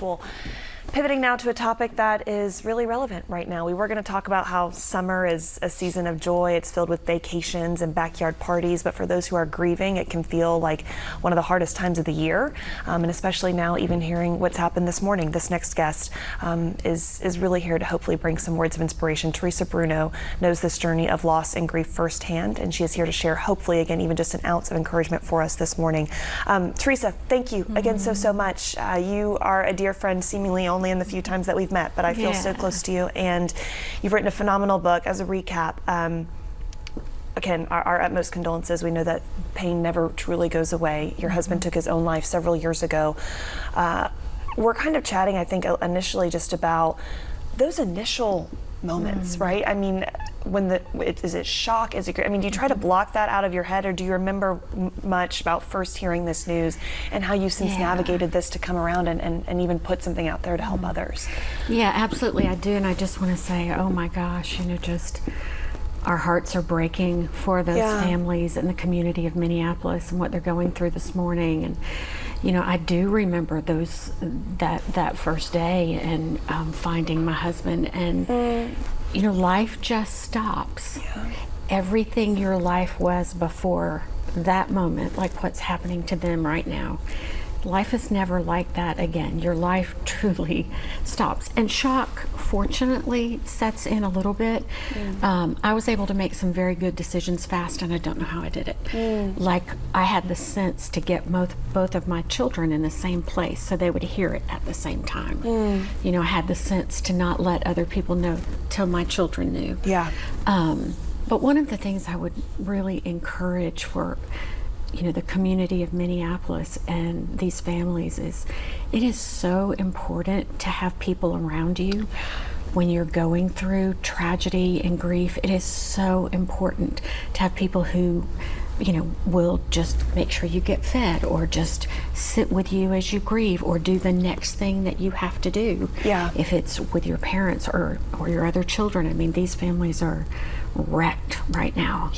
Well, pivoting now to a topic that is really relevant right now. We were going to talk about how summer is a season of joy. It's filled with vacations and backyard parties, but for those who are grieving, it can feel like one of the hardest times of the year. And especially now, even hearing what's happened this morning. This next guest is really here to hopefully bring some words of inspiration. Theresa Bruno knows this journey of loss and grief firsthand, and she is here to share, hopefully, again, even just an ounce of encouragement for us this morning. Theresa, thank you again so much. You are a dear friend, seemingly only in the few times that we've met, but I feel so close to you, and you've written a phenomenal book. As a recap, again, our utmost condolences. We know that pain never truly goes away. Your husband took his own life several years ago. We're kind of chatting, I think, initially just about those initial moments, right? I mean, is it shock? Is it, I mean, do you try to block that out of your head, or do you remember much about first hearing this news and how you since navigated this to come around and even put something out there to help others? Yeah, absolutely, I do. And I just want to say, oh my gosh, just our hearts are breaking for those families and the community of Minneapolis and what they're going through this morning. And I do remember that first day and finding my husband, and life just stops. Everything your life was before that moment, like what's happening to them right now, life is never like that again. Your life truly stops, and shock fortunately sets in a little bit. I was able to make some very good decisions fast, and I don't know how I did it. Like, I had the sense to get both of my children in the same place so they would hear it at the same time. I had the sense to not let other people know till my children knew. But one of the things I would really encourage for the community of Minneapolis and these families is, it is so important to have people around you when you're going through tragedy and grief. It is so important to have people who will just make sure you get fed, or just sit with you as you grieve, or do the next thing that you have to do. If it's with your parents or your other children. I mean, these families are wrecked right now.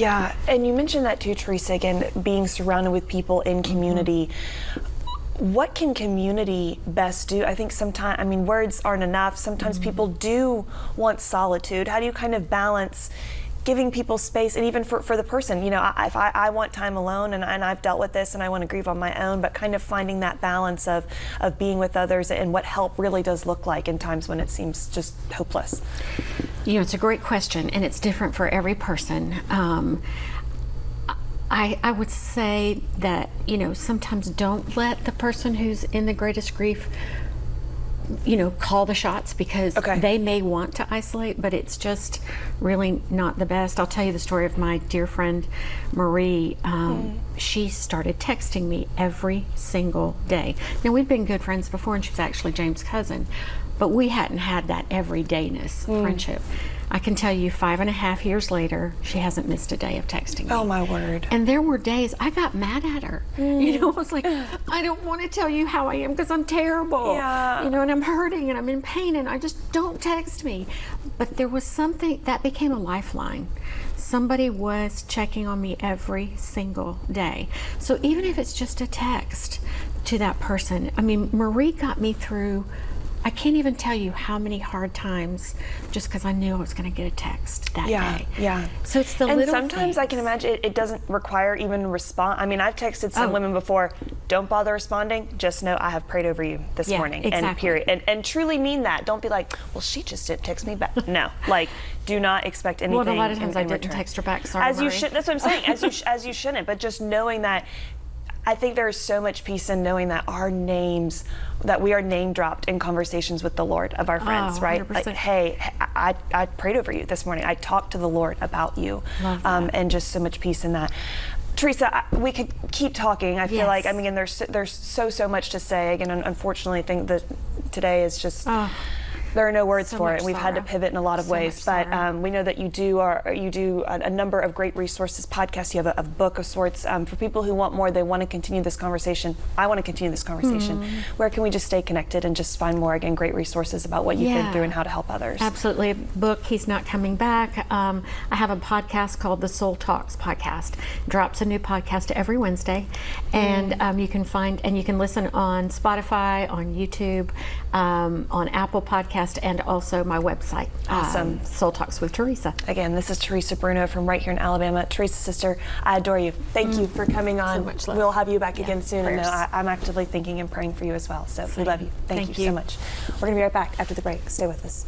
And you mentioned that too, Theresa, again, being surrounded with people in community. What can community best do? I think sometimes, words aren't enough. Sometimes people do want solitude. How do you kind of balance giving people space, and even for the person, if I want time alone, and I've dealt with this and I want to grieve on my own, but kind of finding that balance of being with others and what help really does look like in times when it seems just hopeless? It's a great question, and it's different for every person. I would say that, sometimes don't let the person who's in the greatest grief call the shots, because they may want to isolate, but it's just really not the best. I'll tell you the story of my dear friend Marie. She started texting me every single day. Now, we'd been good friends before, and she was actually James' cousin, but we hadn't had that everydayness friendship. I can tell you, 5.5 years later, she hasn't missed a day of texting me. Oh my word. And there were days I got mad at her. I was like, I don't want to tell you how I am because I'm terrible. And I'm hurting and I'm in pain, and I just, don't text me. But there was something that became a lifeline. Somebody was checking on me every single day. So even if it's just a text to that person, Marie got me through, I can't even tell you how many hard times, just because I knew I was going to get a text that day. So it's the little things. And sometimes I can imagine it doesn't require even response. I've texted some women before, don't bother responding, just know I have prayed over you this morning, and period. And truly mean that. Don't be like, well, she just didn't text me back. No, do not expect anything. Well, a lot of times I didn't text her back, sorry, As you should, that's what I'm saying, as you shouldn't, but just knowing that, I think there's so much peace in knowing that that we are name dropped in conversations with the Lord of our friends, right? 100%. Like, hey, I prayed over you this morning. I talked to the Lord about you. And just so much peace in that. Theresa, we could keep talking. I feel like, there's so much to say. Again, unfortunately, I think that today is just There are no words So for it, much and we've had to sorrow. pivot in a lot of So ways. much But sorrow. we know that you do a number of great resources, podcasts. You have a book of sorts for people who want more. They want to continue this conversation. I want to continue this conversation. Where can we just stay connected and just find more, again, great resources about what you've been Yeah. through and how to help others? Absolutely. Book, He's Not Coming Back. I have a podcast called the Soul Talks podcast. Drops a new podcast every Wednesday. And you can listen on Spotify, on YouTube, on Apple Podcast, and also my website. Awesome. Soul Talks with Theresa. Again, this is Theresa Bruno from right here in Alabama. Teresa, sister, I adore you. Thank you for coming on. much love. We'll have you back again soon. And prayers. I'm actively thinking and praying for you as well. So we love you. Thank Thank you so you. much. We're going to be right back after the break. Stay with us.